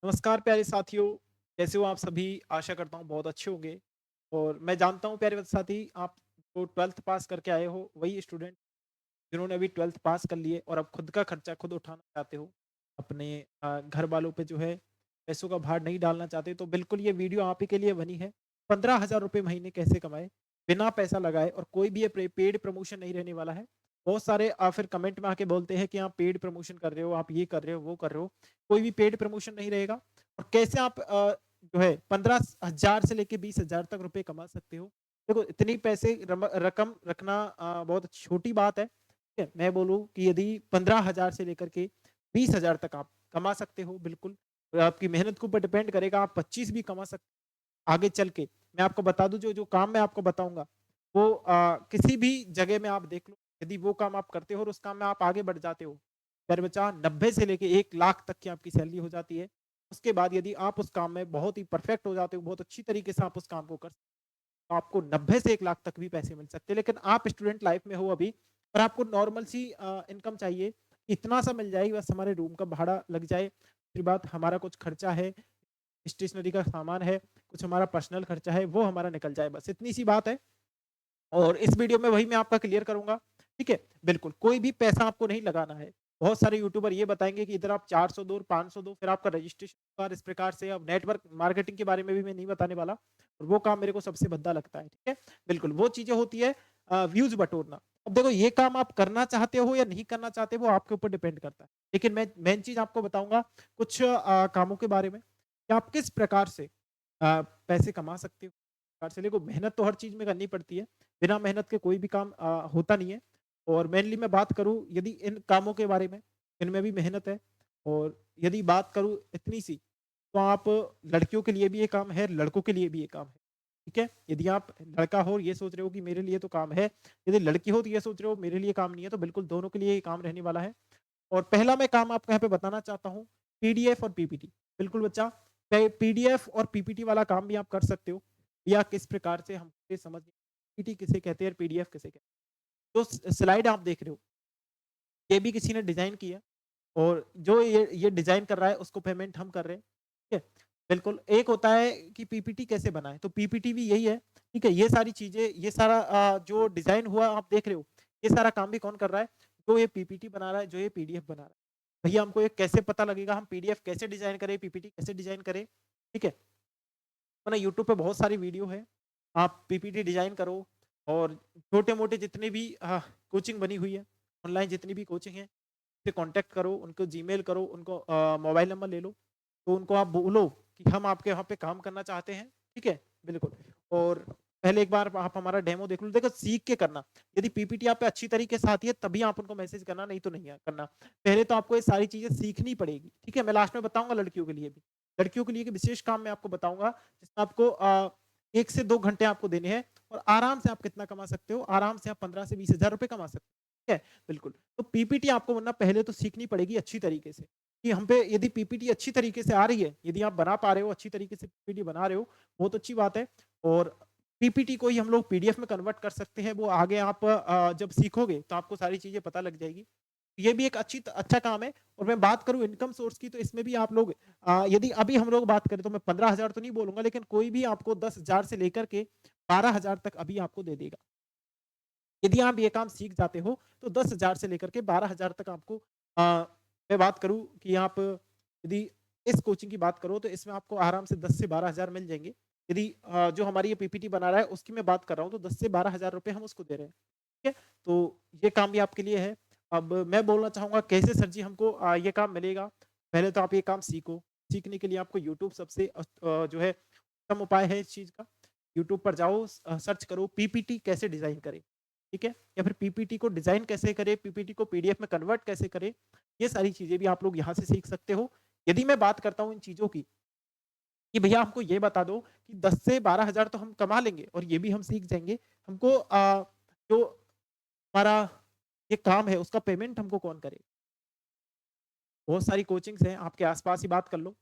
नमस्कार प्यारे साथियों, कैसे हो आप सभी? आशा करता हूँ बहुत अच्छे होंगे। और मैं जानता हूँ प्यारे साथी, आप जो 12th पास करके आए हो वही स्टूडेंट जिन्होंने अभी 12th पास कर लिए और अब खुद का खर्चा खुद उठाना चाहते हो। अपने घर वालों पे जो है पैसों का भार नहीं डालना चाहते, तो बिल्कुल ये वीडियो आप ही के लिए बनी है। 15,000 रुपये महीने कैसे कमाए बिना पैसा लगाए, और कोई भी ये पेड प्रमोशन नहीं रहने वाला है। बहुत सारे फिर कमेंट में आके बोलते हैं कि आप पेड प्रमोशन कर रहे हो, आप ये कर रहे हो, वो कर रहे हो। कोई भी पेड प्रमोशन नहीं रहेगा। और कैसे आप जो है 15,000 से लेके 20,000 तक रुपए कमा सकते हो। देखो, इतनी पैसे रकम रखना बहुत छोटी बात है। ठीक है, मैं बोलूँ कि यदि 15,000 से लेकर के 20,000 तक आप कमा सकते हो, बिल्कुल। और आपकी मेहनत के ऊपर डिपेंड करेगा, आप 25 भी कमा सकते आगे चल के। मैं आपको बता दूं, जो जो काम मैं आपको बताऊंगा वो किसी भी जगह में आप देख लो। यदि वो काम आप करते हो और उस काम में आप आगे बढ़ जाते हो, प्यारे बच्चा, 90 से लेके 1 लाख तक की आपकी सैलरी हो जाती है। उसके बाद यदि आप उस काम में बहुत ही परफेक्ट हो जाते हो, बहुत अच्छी तरीके से आप उस काम को कर, तो आपको 90 से 1 लाख तक भी पैसे मिल सकते हैं। लेकिन आप स्टूडेंट लाइफ में हो अभी, और आपको नॉर्मल सी इनकम चाहिए। इतना सा मिल जाएगी, बस हमारे रूम का भाड़ा लग जाए। फिर बात, हमारा कुछ खर्चा है, स्टेशनरी का सामान है, कुछ हमारा पर्सनल खर्चा है, वो हमारा निकल जाए, बस इतनी सी बात है। और इस वीडियो में वही मैं आपका क्लियर करूंगा। ठीक है, बिल्कुल कोई भी पैसा आपको नहीं लगाना है। बहुत सारे यूट्यूबर ये बताएंगे कि इधर आप 400 दो, 500 दो, फिर आपका रजिस्ट्रेशन और इस प्रकार से। अब नेटवर्क मार्केटिंग के बारे में भी मैं नहीं बताने वाला, और वो काम मेरे को सबसे भद्दा लगता है। ठीक है, बिल्कुल वो चीजें होती है व्यूज बटोरना। अब देखो, ये काम आप करना चाहते हो या नहीं करना चाहते, वो आपके ऊपर डिपेंड करता है। लेकिन मैं मेन चीज आपको बताऊंगा कुछ कामों के बारे में कि आप किस प्रकार से पैसे कमा सकते हो। प्रकार से देखो, मेहनत तो हर चीज में करनी पड़ती है। बिना मेहनत के कोई भी काम होता नहीं है। और मेनली मैं बात करूं यदि इन कामों के बारे में, इनमें भी मेहनत है। और यदि बात करूं इतनी सी, तो आप, लड़कियों के लिए भी ये काम है, लड़कों के लिए भी ये काम है। ठीक है, यदि आप लड़का हो और ये सोच रहे हो कि मेरे लिए तो काम है, यदि लड़की हो तो ये सोच रहे हो मेरे लिए काम नहीं है, तो बिल्कुल दोनों के लिए ये काम रहने वाला है। और पहला मैं काम आपको यहाँ पे बताना चाहता हूँ, पीडीएफ और पीपीटी। बिल्कुल बच्चा, पीडीएफ और पीपीटी वाला काम भी आप कर सकते हो। या किस प्रकार से हम ये समझ, पीपीटी किसे कहते हैं और पीडीएफ किसे कहते हैं। जो स्लाइड आप देख रहे हो, ये भी किसी ने डिजाइन किया, और जो ये डिजाइन कर रहा है उसको पेमेंट हम कर रहे हैं। ठीक है, बिल्कुल। एक होता है कि पीपीटी कैसे बनाए, तो पीपीटी भी यही है। ठीक है, ये सारी चीजें, ये सारा जो डिजाइन हुआ आप देख रहे हो, ये सारा काम भी कौन कर रहा है? जो ये पीपीटी बना रहा है, जो ये पीडीएफ बना रहा है। भैया, हमको ये कैसे पता लगेगा हम पीडीएफ कैसे डिजाइन करें, पीपीटी कैसे डिजाइन करें? ठीक है, तो ना यूट्यूब पे बहुत सारी वीडियो है, आप पीपीटी डिजाइन करो। और छोटे मोटे जितने भी कोचिंग बनी हुई है, ऑनलाइन जितनी भी कोचिंग है, से कांटेक्ट करो, उनको जीमेल करो, उनको मोबाइल नंबर ले लो, तो उनको आप बोलो कि हम आपके वहाँ पे काम करना चाहते हैं। ठीक है, बिल्कुल। और पहले एक बार आप हमारा डेमो देख लो, देखो सीख के करना। यदि पीपीटी आप पे अच्छी तरीके से आती है तभी आप उनको मैसेज करना, नहीं तो नहीं करना। पहले तो आपको ये सारी चीजें सीखनी पड़ेगी। ठीक है, मैं लास्ट में बताऊंगा लड़कियों के लिए भी। लड़कियों के लिए एक विशेष काम मैं आपको बताऊंगा, जिसमें आपको 1 से 2 घंटे आपको देने हैं, और आराम से आप कितना कमा सकते हो? आराम से आप 15 से 20 हजार रुपए कमा सकते हो। ठीक है, बिल्कुल। तो पीपीटी आपको वरना पहले तो सीखनी पड़ेगी अच्छी तरीके से, कि हम पे यदि पीपीटी अच्छी तरीके से आ रही है, यदि आप बना पा रहे हो, अच्छी तरीके से पीपीटी बना रहे हो, बहुत अच्छी बात है। और पीपीटी को ही हम लोग पीडीएफ में कन्वर्ट कर सकते हैं। वो आगे आप जब सीखोगे तो आपको सारी चीजें पता लग जाएगी। ये भी एक अच्छा काम है। और मैं बात करूं इनकम सोर्स की, तो इसमें भी आप लोग, यदि अभी हम लोग बात करें, तो मैं 15,000 तो नहीं बोलूंगा, लेकिन कोई भी आपको 10,000 से लेकर के 12,000 तक अभी आपको दे देगा। यदि आप ये काम सीख जाते हो, तो 10,000 से लेकर के 12,000 तक आपको, मैं बात करूं कि आप यदि इस कोचिंग की बात करो, तो इसमें आपको आराम से 10 से 12,000 मिल जाएंगे। यदि जो हमारी ये पीपीटी बना रहा है उसकी मैं बात कर रहा हूँ, तो 10 से 12,000 रुपए हम उसको दे रहे हैं। ठीक है, तो ये काम भी आपके लिए है। अब मैं बोलना चाहूंगा, कैसे सर जी हमको ये काम मिलेगा? पहले तो आप ये काम सीखो। सीखने के लिए आपको यूट्यूब सबसे जो है उत्तम उपाय है इस चीज का। यूट्यूब पर जाओ, सर्च करो पीपीटी कैसे डिजाइन करें। ठीक है, या फिर पीपीटी को डिजाइन कैसे करें, पीपीटी को पीडीएफ में कन्वर्ट कैसे करें। ये सारी चीजें भी आप लोग यहाँ से सीख सकते हो। यदि मैं बात करता हूँ इन चीजों की, कि भैया हमको ये बता दो कि 10 से 12,000 तो हम कमा लेंगे और ये भी हम सीख जाएंगे। हमको जो हमारा ये काम है उसका पेमेंट हमको कौन करे? बहुत सारी कोचिंग्स हैं, आपके आसपास ही बात कर लो।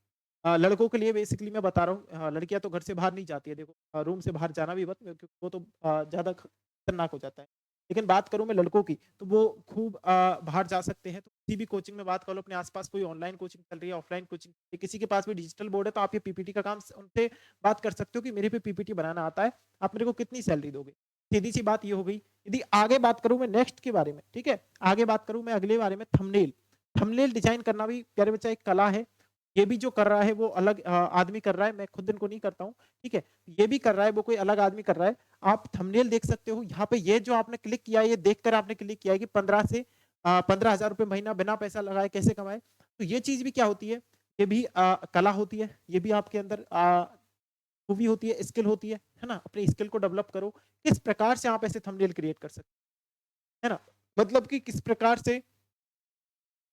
लड़कों के लिए बेसिकली मैं बता रहा हूँ, लड़कियां तो घर से बाहर नहीं जाती है, देखो रूम से बाहर जाना भी मत, क्योंकि वो तो ज्यादा खतरनाक हो जाता है। लेकिन बात करूं मैं लड़कों की, तो वो खूब बाहर जा सकते हैं। तो किसी भी कोचिंग में बात कर लो, अपने आस-पास कोई ऑनलाइन कोचिंग चल रही है, ऑफलाइन कोचिंग, किसी के पास भी डिजिटल बोर्ड है, तो आप ये पीपीटी का काम स उनसे बात कर सकते हो कि मेरे पे पीपीटी बनाना आता है, आप मेरे को कितनी सैलरी दोगे? सीधी-सी बात ये हो गई। यदि आगे बात करूँ मैं नेक्स्ट के बारे में, ठीक है? आगे बात करूँ मैं अगले बारे में थंबनेल। थंबनेल डिज़ाइन करना भी प्यारे बच्चा एक कला है। ये भी जो कर रहा है वो अलग आदमी कर रहा है, मैं खुद इनको नहीं करता हूँ, ठीक है? ये भी कर रहा है, वो कोई अलग आदमी कर रहा है। आप थंबनेल देख सकते हो, यहाँ पे ये जो आपने क्लिक किया है, ये देखकर आपने क्लिक किया है कि 15 से 15,000 रुपए महीना बिना पैसा लगाए कैसे कमाएँ? तो ये चीज़ भी क्या होती है? ये भी कला होती है, ये भी आपके अंदर खूबी होती है, स्किल होती है ना? अपनी स्किल को डेवलप करो। किस प्रकार से आप ऐसे थंबनेल क्रिएट कर सकते हैं ना? मतलब कि किस प्रकार से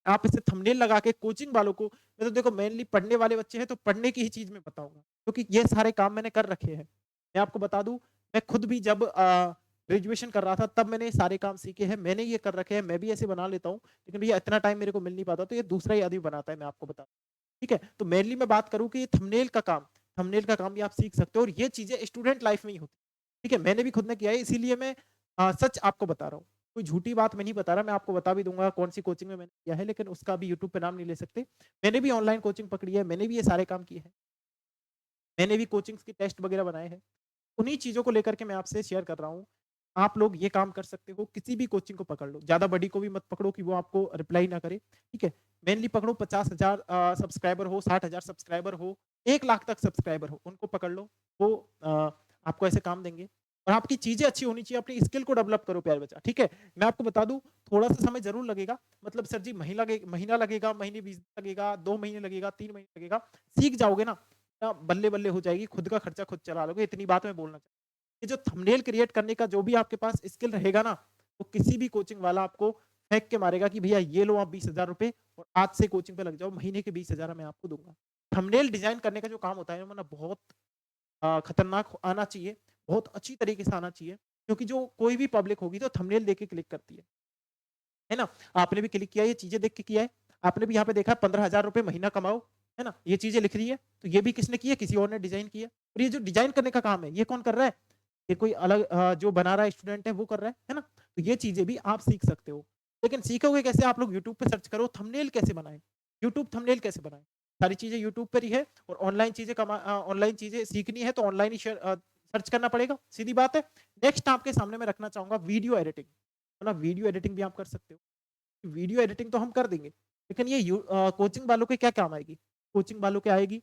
आप इसे थंबनेल लगा के कोचिंग वालों को, मैं तो देखो मेनली पढ़ने वाले बच्चे हैं तो पढ़ने की ही चीज़ मैं बताऊँगा, क्योंकि ये सारे काम मैंने कर रखे हैं। मैं आपको बता दूँ, मैं खुद भी जब ग्रेजुएशन कर रहा था तब मैंने ये सारे काम सीखे हैं, मैंने ये कर रखे हैं, मैं भी ऐसे बना लेता हूँ, लेकिन भैया इतना टाइम मेरे को मिल नहीं पाता, तो ये दूसरा ही आदमी बनाता है, मैं आपको बता ठीक है? तो मेनली मैं बात करूँ कि ये थंबनेल का काम भी आप सीख सकते हो और ये चीज़ें स्टूडेंट लाइफ में ही होती है, ठीक है? मैंने भी खुद ने किया है, इसीलिए मैं सच आपको बता रहा हूँ। कोई झूठी बात मैं नहीं बता रहा, मैं आपको बता भी दूँगा कौन-सी कोचिंग में मैंने किया है, लेकिन उसका भी यूट्यूब पे नाम नहीं ले सकते। मैंने भी ऑनलाइन कोचिंग पकड़ी है, मैंने भी ये सारे काम किए हैं। मैंने भी कोचिंग्स के टेस्ट वगैरह बनाए हैं। उन्हीं चीज़ों को लेकर के मैं आपसे शेयर कर रहा हूँ। आप लोग ये काम कर सकते हो, किसी भी कोचिंग को पकड़ लो। ज़्यादा बड़ी को भी मत पकड़ो कि वो आपको रिप्लाई ना करे, ठीक है? मेनली पकड़ो 50,000 सब्सक्राइबर हो, 60,000 सब्सक्राइबर हो, 1 लाख तक सब्सक्राइबर हो, उनको पकड़ लो। वो आपको ऐसे काम देंगे और आपकी चीज़ें अच्छी होनी चाहिए, अपनी स्किल को डेवलप करो प्यारे बच्चा, ठीक है? मैं आपको बता दूँ, थोड़ा-सा समय ज़रूर लगेगा, मतलब सर जी महीना लगेगा, महीने 20 दिन लगेगा, 2 महीने लगेगा, 3 महीने लगेगा। सीख जाओगे ना, बल्ले-बल्ले हो जाएगी, खुद का खर्चा खुद चला लोगे, इतनी बात मैं बोलना ये जो थंबनेल क्रिएट करने का जो भी आपके पास स्किल रहेगा ना, वो किसी भी कोचिंग वाला आपको फेंक के मारेगा कि भैया ये लो आप 20,000 रुपए और आज से कोचिंग पे लग जाओ, महीने के 20,000 मैं आपको दूँगा। थंबनेल डिज़ाइन करने का जो काम होता है ना बहुत खतरनाक आना चाहिए, बहुत अच्छी तरीके से आना चाहिए, क्योंकि जो कोई भी पब्लिक होगी तो थंबनेल देख के क्लिक करती है ना? आपने भी क्लिक किया, ये चीज़ें देख के किया है, आपने भी यहाँ पे देखा 15,000 रुपए महीना कमाओ, है ना? ये चीज़ें लिख रही है, तो ये भी किसने की है? किसी और ने डिज़ाइन की है और ये जो डिज़ाइन करने का काम है, ये कौन कर रहा है? ये कोई अलग जो बना रहा है स्टूडेंट है वो कर रहा है ना? तो ये चीज़ें भी आप सीख सकते हो। लेकिन सीखोगे कैसे? आप लोग यूट्यूब पे सर्च करो थंबनेल कैसे बनाएँ? यूट्यूब थंबनेल कैसे बनाएँ? सारी चीज़ें यूट्यूब पर ही है और ऑनलाइन चीज़ें सीखनी है तो ऑनलाइन ही सर्च करना पड़ेगा, सीधी बात है। नेक्स्ट आपके सामने मैं रखना चाहूँगा वीडियो एडिटिंग, है ना? वीडियो एडिटिंग भी आप कर सकते हो। वीडियो एडिटिंग तो हम कर देंगे, लेकिन ये कोचिंग वालों के क्या काम आएगी? कोचिंग वालों के आएगी,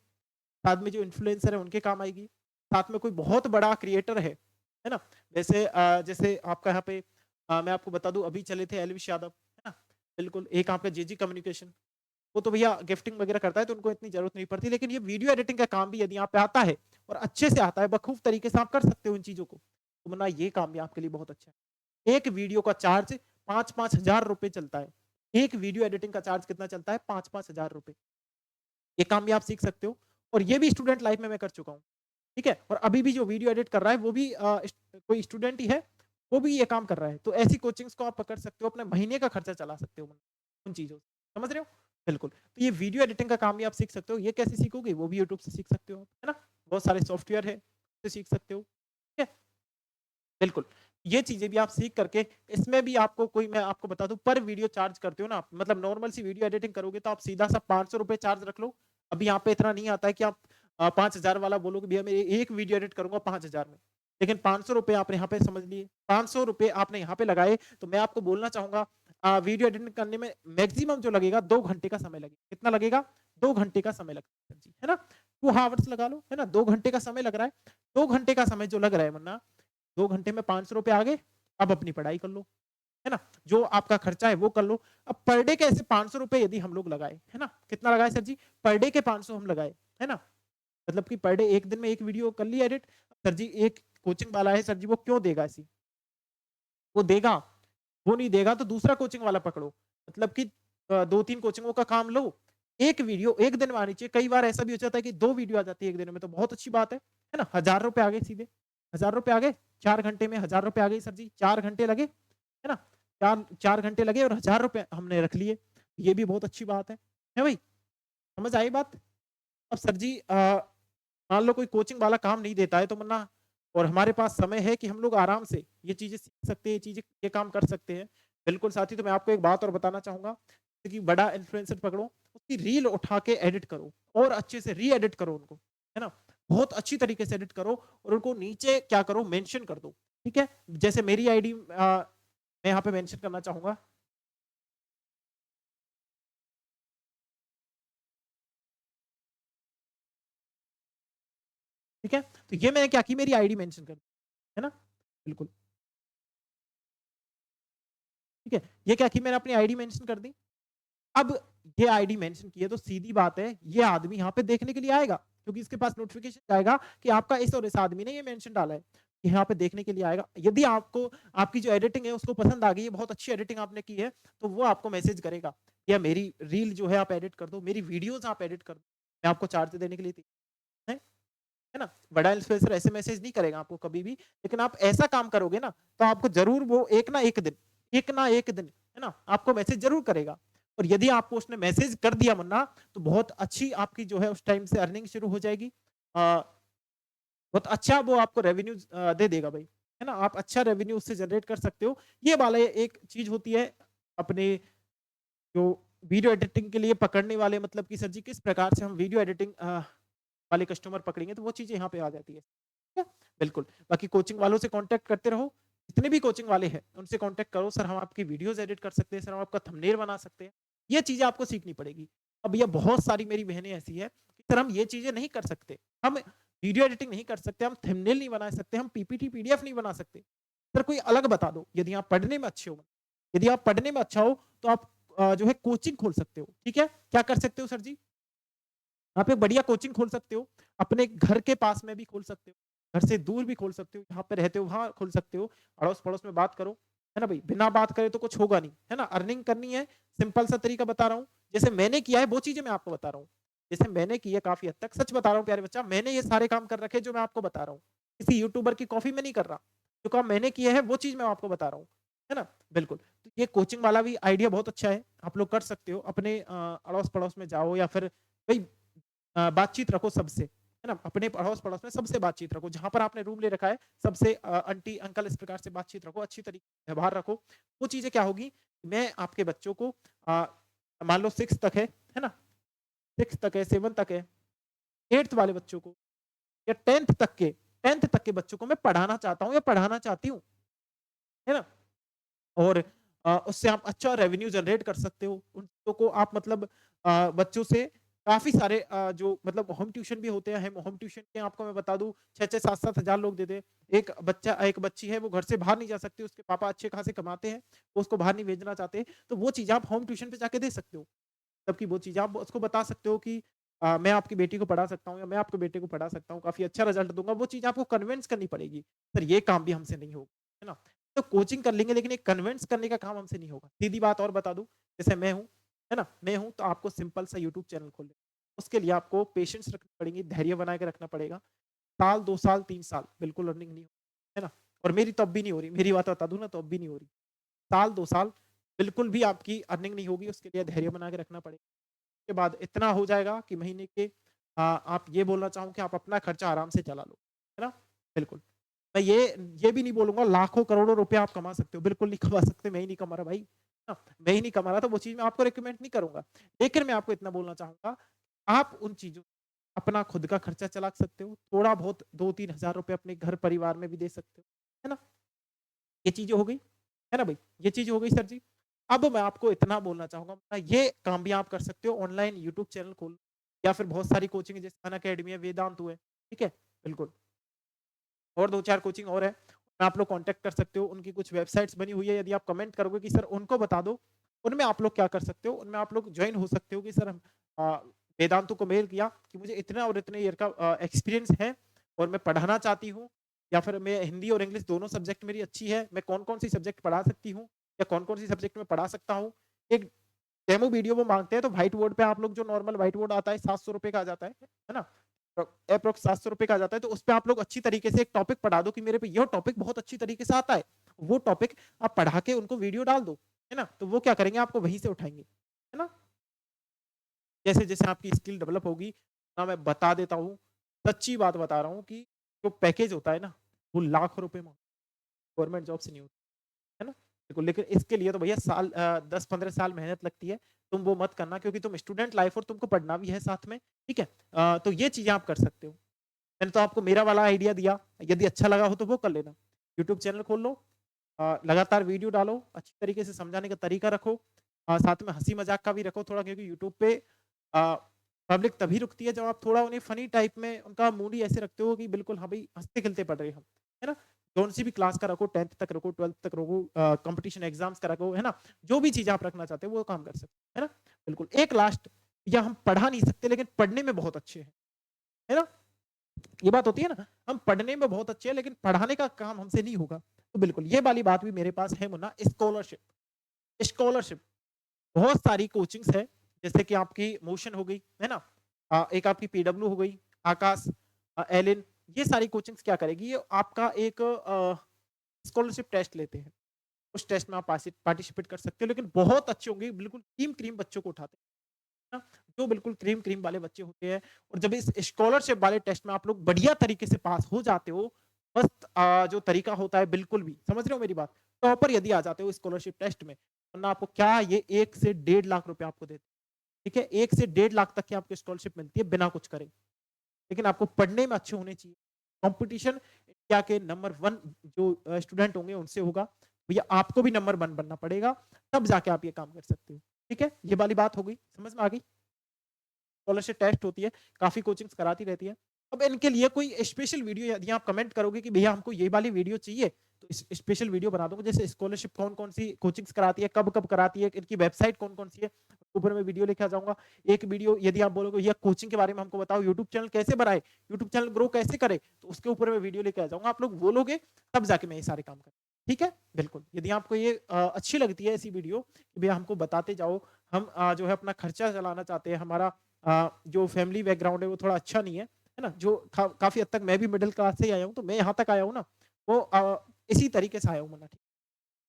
साथ में जो इन्फ्लुएंसर है उनके काम आएगी, साथ में कोई बहुत बड़ा क्रिएटर है ना? जैसे आपका यहाँ पे मैं आपको बता दूँ अभी चले थे एल्विश यादव, है ना? बिल्कुल, एक आपका जेजी कम्युनिकेशन, वो तो भैया गिफ्टिंग वगैरह करता है तो उनको इतनी ज़रूरत नहीं पड़ती, लेकिन ये वीडियो एडिटिंग का काम भी यदि आप पे आता है और अच्छे से आता है, बखूब तरीके से आप कर सकते हो इन चीज़ों को, तो वरना ये काम भी आपके लिए बहुत अच्छा है। एक वीडियो का चार्ज 5-5 हज़ार रुपए चलता है। एक वीडियो एडिटिंग का चार्ज कितना चलता है? 5-5 हज़ार रुपए। ये काम भी आप सीख सकते हो और ये भी स्टूडेंट लाइफ में मैं कर चुका हूँ। ठीक है? और अभी भी जो वीडियो एडिट कर रहा है वो भी कोई स्टूडेंट ही है, वो भी ये काम कर रहा है। तो ऐसी कोचिंग्स को आप पकड़ सकते हो, अपने महीने का खर्चा चला सकते हो उन चीज़ों से। समझ रहे हो? बिल्कुल। तो ये वीडियो एडिटिंग का काम भी आप सीख सकते हो। ये कैसे सीखोगे? वो भी यूट्यूब से सीख सकते हो, है ना? बहुत सारे सॉफ्टवेयर है, उससे सीख सकते हो। ठीक है? बिल्कुल। ये चीज़ें भी आप सीख करके इसमें भी आपको कोई मैं आपको बता दूँ पर वीडियो चार्ज करते हो ना आप, मतलब नॉर्मल सी वीडियो एडिटिंग करोगे तो आप सीधा-सा ₹500 चार्ज रख लो। अभी यहाँ पे इतना नहीं आता है कि आप 5,000 वाला बोलो कि भैया मैं एक वीडियो एडिट करूँगा 5,000 में। लेकिन ₹500 आपने यहाँ पे समझ लिए, ₹500 आपने यहाँ पे लगाए तो मैं आपको बोलना चाहूँगा वीडियो एडिटिंग करने में मैक्सिमम जो लगेगा 2 घंटे का समय लगेगा। कितना लगेगा? 2 घंटे का समय लगता है जी, है ना? 2 हावर्स लगा लो, है ना? 2 घंटे का समय लग रहा है। 2 घंटे का समय जो लग रहा है वरना 2 घंटे में ₹500 आ गए, अब अपनी पढ़ाई कर लो, है ना? जो आपका खर्चा है वो कर लो। अब पर डे के ऐसे ₹500 यदि हम लोग लगाए, है ना? कितना लगाए सर जी? पर डे के 500 हम लगाए, है ना? मतलब कि पर डे 1 दिन में 1 वीडियो कर ली एडिट। सर जी एक कोचिंग वाला है, सर जी वो क्यों देगा ऐसी? वो देगा, वो नहीं देगा तो दूसरा कोचिंग वाला पकड़ो। मतलब कि 2-3 कोचिंगों का काम लो। 1 वीडियो 1 दिन में आनी चाहिए। कई बार ऐसा भी हो जाता है कि 2 वीडियो आ जाती है 1 दिन में तो बहुत अच्छी बात है ना? ₹1000 आ गए सीधे। ₹1000 आ गए, 4 घंटे में ₹1000 आ गए सर जी, 4 घंटे लगे, है ना? 4 घंटे लगे और ₹1000 हमने रख लिए। ये भी बहुत अच्छी बात है भाई? समझ आई बात? अब सर जी मान लो कोई कोचिंग वाला काम नहीं देता है तो वरना और हमारे पास समय है कि हम लोग आराम से ये चीज़ें सीख सकते हैं, ये काम कर सकते हैं। बिल्कुल साथी तो मैं आपको एक बात और बताना चाहूँगा कि बड़ा इन्फ्लुएंसर पकड़ो, उसकी रील उठा के एडिट करो और अच्छे से री-एडिट करो उनको, है ना? बहुत अच्छी तरीके से एडिट करो और उनको नीचे क्या करो मेंशन कर दो, ठीक है? जैसे मेरी आईडी मैं यहाँ पे मेंशन करना चाहूँगा। ठीक है? तो ये मैंने क्या की मेरी आईडी मेंशन कर दी, है ना? बिल्कुल, ठीक है? ये क्या की मैंने अपनी आईडी मेंशन कर दी। अब ये आईडी मेंशन की है तो सीधी बात है, ये आदमी यहाँ पे देखने के लिए आएगा, क्योंकि इसके पास नोटिफ़िकेशन जाएगा कि आपका इस और इस आदमी ने ये मेंशन डाला है। यहाँ पे देखने के लिए आएगा। यदि आपको आपकी जो एडिटिंग है उसको पसंद आ गई है, बहुत अच्छी एडिटिंग आपने की है, तो वो आपको मैसेज करेगा, या मेरी रील जो है आप एडिट कर दो, मेरी वीडियोज़ आप एडिट कर दो। मैं आपको चार्ज देने के लिए तैयार है ना? बड़ा इन्फ्लुएंसर ऐसे मैसेज नहीं करेगा आपको कभी भी, लेकिन आप ऐसा काम करोगे ना, तो आपको ज़रूर वो एक ना एक दिन, है ना? आपको मैसेज ज़रूर करेगा। और यदि आपको उसने मैसेज कर दिया वरना, तो बहुत अच्छी आपकी जो है उस टाइम से अर्निंग शुरू हो जाएगी। अ, बहुत अच्छा वो आपको रेवेन्यू दे देगा भाई, है ना? आप अच्छा रेवेन्यू उससे जनरेट कर सकते हो। ये वाला एक चीज़ होती है अपने जो वीडियो एडिटिंग के लिए पकड़ने वाले, मतलब कि सर जी किस प्रकार से हम वीडियो एडिटिंग वाले कस्टमर पकड़ेंगे, तो वो चीज़ें यहाँ पे आ जाती है। ठीक है? बिल्कुल, बाकी कोचिंग वालों से कॉन्टैक्ट करते रहो, जितने भी कोचिंग वाले हैं, उनसे कॉन्टैक्ट करो, सर हम आपकी वीडियोज़ एडिट कर सकते हैं, सर हम आपका थंबनेल बना सकते हैं। ये चीज़ें आपको सीखनी पड़ेगी। अब ये बहुत सारी मेरी बहनें ऐसी हैं कि सर हम ये चीज़ें नहीं कर सकते, हम वीडियो एडिटिंग नहीं कर सकते, हम थंबनेल नहीं बना सकते, हम पीपीटी, पीडीएफ नहीं बना सकते। सर कोई अलग बता दो, यदि आप पढ़ने में अच्छे हो, यदि आप पढ़ने में अच्छा हो, तो आप जो है कोचिंग खोल सकते हो, ठीक है? क्या कर सकते हो सर जी? आप एक बढ़िया कोचिंग खोल सकते हो, अपने घर के पास में भी खोल सकते हो, घर से दूर भी खोल सकते हो, जहाँ पे रहते हो वहाँ खोल सकते हो, अड़ोस-पड़ोस में बात करो, है ना भई? बिना बात करे तो कुछ होगा नहीं, है ना? अर्निंग करनी है, सिंपल सा तरीका बता रहा हूँ, जैसे मैंने किया है वो चीज़ें मैं आपको बता रहा हूँ। जैसे मैंने की है काफ़ी हद तक, सच बता रहा हूँ प्यारे बच्चा, मैंने ये सारे काम कर रखे हैं जो मैं आपको बता रहा हूँ। किसी यूट्यूबर की कॉपी में नहीं कर रहा, जो काम मैंने किए हैं वो चीज़ मैं आपको बता रहा हूँ, है ना? बिल्कुल, तो ये कोचिंग वाला भी आइडिया बहुत अच्छा है, आप लोग कर सकते हो, अपने अड़ोस-पड़ोस में जाओ या फिर भई बातचीत रखो सबसे, है ना? अपने अड़ोस-पड़ोस में सबसे बातचीत रखो, जहाँ पर आपने रूम ले रखा है, सबसे आंटी, अंकल इस प्रकार से बातचीत रखो, अच्छी तरीके से व्यवहार रखो। वो चीज़ें क्या होगी, मैं आपके बच्चों को अ, मान लो 6 तक है ना? 6 तक है, 7 तक है, 8th वाले बच्चों को या 10th तक के बच्चों को मैं पढ़ाना चाहता हूँ या पढ़ाना चाहती हूँ, है ना? और उससे आप अच्छा रेवेन्यू जनरेट कर सकते हो। उन चीज़ों को आप मतलब बच्चों से काफ़ी सारे जो मतलब होम ट्यूशन भी होते हैं, होम ट्यूशन के आपको मैं बता दूँ 6-6 7-7 हज़ार लोग देते हैं। एक बच्ची है वो घर से बाहर नहीं जा सकती, उसके पापा अच्छे खासे कमाते हैं, वो उसको बाहर नहीं भेजना चाहते, तो वो चीज़ आप होम ट्यूशन पे जाके दे सकते हो। तब की वो चीज़ आप उसको बता सकते हो कि मैं आपकी बेटी को पढ़ा सकता हूँ या मैं आपके बेटे को पढ़ा सकता हूँ, काफ़ी अच्छा रिज़ल्ट दूँगा। वो चीज़ आपको कन्विंस करनी पड़ेगी। सर ये काम भी हमसे नहीं होगा, है ना? तो कोचिंग कर लेंगे लेकिन एक कन्विंस करने का काम हमसे नहीं होगा। सीधी बात और बता दूँ, जैसे मैं हूँ, है ना? मैं हूँ तो आपको सिंपल सा यूट्यूब चैनल खोलना है। उसके लिए आपको पेशेंस रखनी पड़ेगी, धैर्य बना के रखना पड़ेगा। साल, 2 साल, 3 साल बिल्कुल अर्निंग नहीं होगी, है ना? और मेरी तो अब भी नहीं हो रही, मेरी बात बता दूँ ना तो अब भी नहीं हो रही। साल, 2 साल बिल्कुल भी आपकी अर्निंग नहीं होगी, उसके लिए धैर्य बना के रखना पड़ेगा। के बाद इतना हो जाएगा कि महीने के आप ये बोलना चाहूँ कि आप अपना खर्चा आराम से चला लो, है ना? बिल्कुल। मैं ये भी नहीं बोलूँगा लाखों करोड़ों रुपए आप कमा सकते हो, बिल्कुल नहीं कमा सकते, मैं ही नहीं कमा रहा भाई, है ना? मैं ही नहीं कमा रहा तो वो चीज़ मैं आपको रिकमेंड नहीं करूँगा। लेकिन मैं आपको इतना बोलना चाहूँगा, आप उन चीज़ों अपना खुद का खर्चा चला सकते हो, थोड़ा बहुत 2-3 हज़ार रुपए अपने घर परिवार में भी दे सकते हो, है ना? ये चीज़ें हो गई, है ना भई? ये चीज़ हो गई सर जी। अब मैं आपको इतना बोलना चाहूँगा ये काम भी आप कर सकते हो ऑनलाइन यूट्यूब चैनल खोल या फिर बहुत सारी कोचिंग है जैसे अनअकैडमी है, वेदांतु है, ठीक है? बिल्कुल। और 2-4 कोचिंग और है, आप लोग कॉन्टैक्ट कर सकते हो, उनकी कुछ वेबसाइट्स बनी हुई है, यदि आप कमेंट करोगे कि सर उनको बता दो, उनमें आप लोग क्या कर सकते हो, उनमें आप लोग जॉइन हो सकते हो कि सर हम वेदांतु को मेल किया कि मुझे इतना और इतने ईयर का एक्सपीरियंस है और मैं पढ़ाना चाहती हूँ या फिर मैं हिंदी और इंग्लिश दोनों सब्जेक्ट मेरी अच्छी है, मैं कौन-कौन सी सब्जेक्ट पढ़ा सकती हूँ या कौन-कौन सी सब्जेक्ट में पढ़ा सकता हूँ। एक डेमो वीडियो वो माँगते हैं तो व्हाइट बोर्ड पे आप लोग जो नॉर्मल व्हाइट बोर्ड आता है ₹700 का आ जाता है ना? एप्रॉक्स ₹700 का आ जाता है, तो उसपे आप लोग अच्छी तरीके से एक टॉपिक पढ़ा दो कि मेरे पे यह टॉपिक बहुत अच्छी तरीके से आता है। वो टॉपिक आप पढ़ा के उनको वीडियो डाल दो, है ना? तो वो क्या करेंगे आपको वहीं से उठाएँगे, है ना? जैसे-जैसे आपकी स्किल डेवलप होगी, ना मैं बता देता हूँ, सच्ची बात बता रहा हूँ कि जो पैकेज होता है ना, वो लाखों रुपए में गवर्नमेंट जॉब से नहीं होता, है ना? बिल्कुल, लेकिन इसके लिए तो भैया 10-15 साल मेहनत लगती है। तुम वो मत करना क्योंकि तुम स्टूडेंट लाइफ और तुमको पढ़ना भी है साथ में, ठीक है? तो ये चीज़ें आप कर सकते हो। मैंने तो आपको मेरा वाला आइडिया दिया, यदि अच्छा लगा हो तो वो कर लेना। यूट्यूब चैनल खोल लो, लगातार वीडियो डालो, अच्छी तरीके से समझाने का तरीका रखो, साथ में हँसी-मज़ाक का भी रखो थोड़ा क्योंकि यूट्यूब पे अ, पब्लिक तभी रुकती है जब आप थोड़ा उन्हें फ़नी टाइप में उनका मूड ही ऐसे रखते हो कि बिल्कुल हाँ भाई, हँसते-खेलते पढ़ रहे हैं हम, है ना? कौन-सी भी क्लास का रखो, 10th तक रखो, 12th तक रखो, कॉम्पिटिशन एग्ज़ाम्स का रखो, है ना? जो भी चीज़ आप रखना चाहते हो वो काम कर सकते हो, है ना? बिल्कुल, एक लास्ट या हम पढ़ा नहीं सकते लेकिन पढ़ने में बहुत अच्छे हैं, है ना? ये बात होती है ना, हम पढ़ने में बहुत अच्छे हैं लेकिन पढ़ाने का काम हमसे नहीं होगा। तो बिल्कुल ये वाली बात भी मेरे पास है मुन्ना, स्कॉलरशिप। स्कॉलरशिप बहुत सारी कोचिंग्स है, जैसे कि आपकी मोशन हो गई, है ना? एक आपकी पीडब्ल्यू हो गई, आकाश, एलिन, ये सारी कोचिंग्स क्या करेगी, ये आपका एक स्कॉलरशिप टेस्ट लेते हैं। उस टेस्ट में आप पार्टिसिपेट कर सकते हो, लेकिन बहुत अच्छे होंगे, बिल्कुल क्रीम-क्रीम बच्चों को उठाते हैं ना, जो बिल्कुल क्रीम-क्रीम वाले बच्चे होते हैं और जब इस स्कॉलरशिप वाले टेस्ट में आप लोग बढ़िया तरीके से पास हो जाते हो, बस जो तरीका होता है बिल्कुल भी, समझ रहे हो मेरी बात? टॉपर यदि आ जाते हो स्कॉलरशिप टेस्ट में, वरना आपको क्या ये 1 से 1.5 लाख रुपए आपको देते हैं, ठीक है? 1 से 1.5 लाख तक की आपको स्कॉलरशिप मिलती है बिना कुछ करे। लेकिन आपको पढ़ने में अच्छे होने चाहिए। कंपटीशन इंडिया के नंबर 1 जो स्टूडेंट होंगे उनसे होगा। भैया आपको भी नंबर 1 बनना पड़ेगा, तब जाके आप ये काम कर सकते हो। ठीक है? ये वाली बात हो गई, समझ में आ गई? स्कॉलरशिप टेस्ट होती है, काफ़ी कोचिंग्स कराती रहती है। अब इनके लिए कोई स्पेशल वीडियो यदि आप कमेंट करोगे कि भैया हमको ये वाली वीडियो चाहिए, तो स्पेशल वीडियो बना दूँगा। जैसे स्कॉलरशिप कौन-कौन सी कोचिंग्स कराती है, कब-कब कराती है, इनकी वेबसाइट कौन-कौन सी है, ऊपर मैं वीडियो लेके आ जाऊँगा। एक वीडियो यदि आप बोलोगे भैया कोचिंग के बारे में हमको बताओ, यूट्यूब चैनल कैसे बनाएँ, यूट्यूब चैनल ग्रो कैसे करें, तो उसके ऊपर मैं वीडियो लेके आ जाऊँगा। आप लोग बोलोगे, तब जाके मैं ये सारे काम करूँ। ठीक है? बिल्कुल। यदि आपको ये अच्छी लगती है ऐसी वीडियो, कि भैया हमको बताते जाओ, हम जो है अपना खर्चा चलाना चाहते हैं, हमारा जो फैमिली बैकग्राउंड है वो थोड़ा अच्छा नहीं है ना? जो काफ़ी हद तक मैं भी मिडल क्लास से ही आया हूँ, तो मैं यहाँ तक आया हूँ ना, वो इसी तरीके से आया हूँ मना ठीक।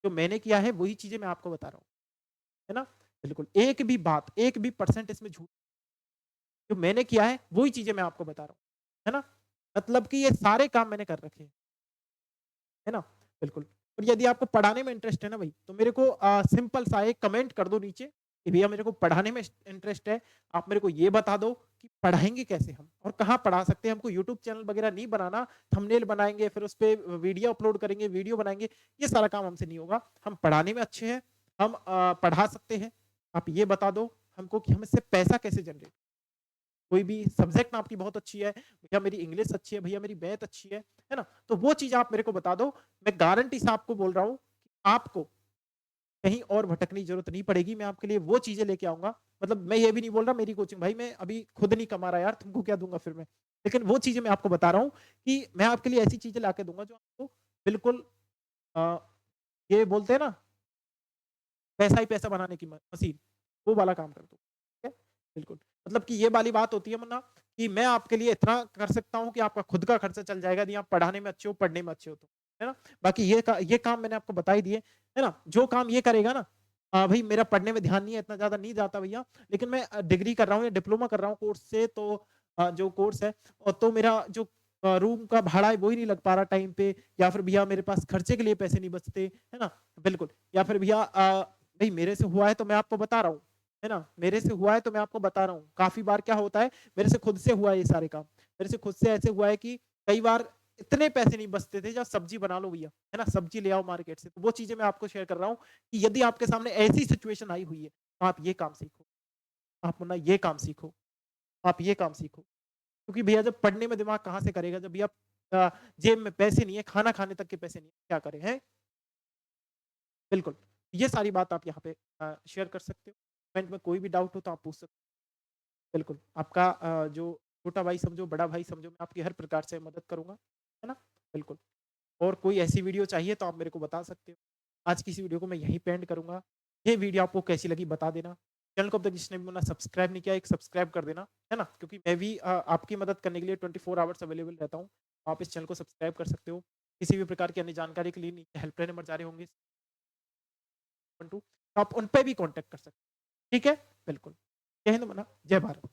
जो मैंने किया है वही चीज़ें मैं आपको बता रहा हूँ, है ना? बिल्कुल, एक भी बात, 1 भी परसेंट इसमें झूठ, जो मैंने किया है वही चीज़ें मैं आपको बता रहा हूँ, है ना? मतलब कि ये सारे काम मैंने कर रखे हैं, है ना? बिल्कुल। और यदि आपको पढ़ाने में इंटरेस्ट है ना भई, तो मेरे को सिंपल सा एक कमेंट कर दो नीचे कि भैया मेरे को पढ़ाने में इंटरेस्ट है। आप मेरे को ये बता दो कि पढ़ाएँगे कैसे हम और कहाँ पढ़ा सकते हैं? हमको यूट्यूब चैनल वगैरह नहीं बनाना, थंबनेल बनाएँगे, फिर उसपे वीडियो अपलोड करेंगे, वीडियो बनाएँगे, ये सारा काम हमसे नहीं होगा। हम पढ़ाने में अच्छे हैं, हम पढ़ा सकते हैं। आप ये बता दो हमको कि हम इससे पैसा कैसे जनरेट, कोई भी सब्जेक्ट में आपकी बहुत अच्छी है, भैया मेरी इंग्लिश अच्छी है, भैया मेरी मैथ अच्छी है ना? तो वो चीज़ आप मेरे को बता दो, मैं गारंटी से आपको बोल रहा हूँ, आपको कहीं और भटकने की ज़रूरत नहीं पड़ेगी, मैं आपके लिए वो चीज़ें लेके आऊँगा। मतलब मैं ये भी नहीं बोल रहा मेरी कोचिंग भाई मैं अभी खुद नहीं कमा रहा यार, तुमको क्या दूँगा फिर मैं? लेकिन वो चीज़ें मैं आपको बता रहा हूँ कि मैं आपके लिए ऐसी चीज़ें लाके दूँगा जो आपको बिल्कुल अ, ये बोलते हैं ना पैसा ही पैसा बनाने की मशीन, वो वाला काम कर दो। ठीक है? बिल्कुल। मतलब कि ये वाली बात होती है वरना कि मैं आपके लिए इतना कर सकता हूँ कि आपका खुद का खर्चा चल जाएगा यदि आप पढ़ाने में अच्छे हो, पढ़ने में अच्छे हो तो। है ना? बाकी ये काम मैंने आपको बता ही दिए, है ना? जो काम ये करेगा ना भई मेरा पढ़ने में ध्यान नहीं है, इतना ज़्यादा नहीं जाता भैया, लेकिन मैं डिग्री कर रहा हूँ या डिप्लोमा कर रहा हूँ कोर्स से तो जो कोर्स है और तो मेरा जो रूम का भाड़ा है वो ही नहीं लग पा रहा टाइम पे या फिर भैया मेरे पास खर्चे के लिए पैसे नहीं बचते, है ना? बिल्कुल। या फिर भैया नहीं मेरे से हुआ है तो मैं आपको बता रहा हूँ, है ना? मेरे से हुआ है तो मैं आपको बता रहा हूँ। काफ़ी बार क्या होता है मेरे से खुद से हुआ है ये सारे काम। मेरे से खुद से ऐसे हुआ है कि कई बार इतने पैसे नहीं बचते थे जब सब्जी बना लो भैया, है ना? सब्जी ले आओ मार्केट से। तो वो चीज़ें मैं आपको शेयर कर रहा हूँ कि यदि आपके सामने ऐसी सिचुएशन आई हुई है, तो आप ये काम सीखो। आप वरना ये काम सीखो, आप ये काम सीखो। क्योंकि भैया जब पढ़ने में दिमाग कहाँ से करेगा जब भैया जेब में पैसे नहीं है, खाना खाने तक के पैसे नहीं है, क्या करें, हैं? बिल्कुल। ये सारी बात आप यहाँ पे शेयर कर सकते हो। कमेंट में कोई भी डाउट हो तो आप पूछ सकते हो। बिल्कुल, आपका जो छोटा भाई समझो, बड़ा भाई समझो, मैं आपकी हर प्रकार से मदद करूँगा, है ना? बिल्कुल। और कोई ऐसी वीडियो चाहिए तो आप मेरे को बता सकते हो। आज की इस वीडियो को मैं यहीं पे एंड करूँगा। ये वीडियो आपको कैसी लगी बता देना। चैनल को अब तक जिसने भी अपना सब्सक्राइब नहीं किया, एक सब्सक्राइब कर देना, है ना? क्योंकि मैं भी आपकी मदद करने के लिए 24 आवर्स अवेलेबल रहता हूँ। आप इस चैनल को सब्सक्राइब कर सकते हो। किसी भी प्रकार की अन्य जानकारी के लिए नीचे हेल्पलाइन नंबर जारी होंगे। 12 तो आप उन पे भी कॉन्टैक्ट कर सकते हैं। ठीक है? बिल्कुल। जय हिंद वंदना, जय भारत।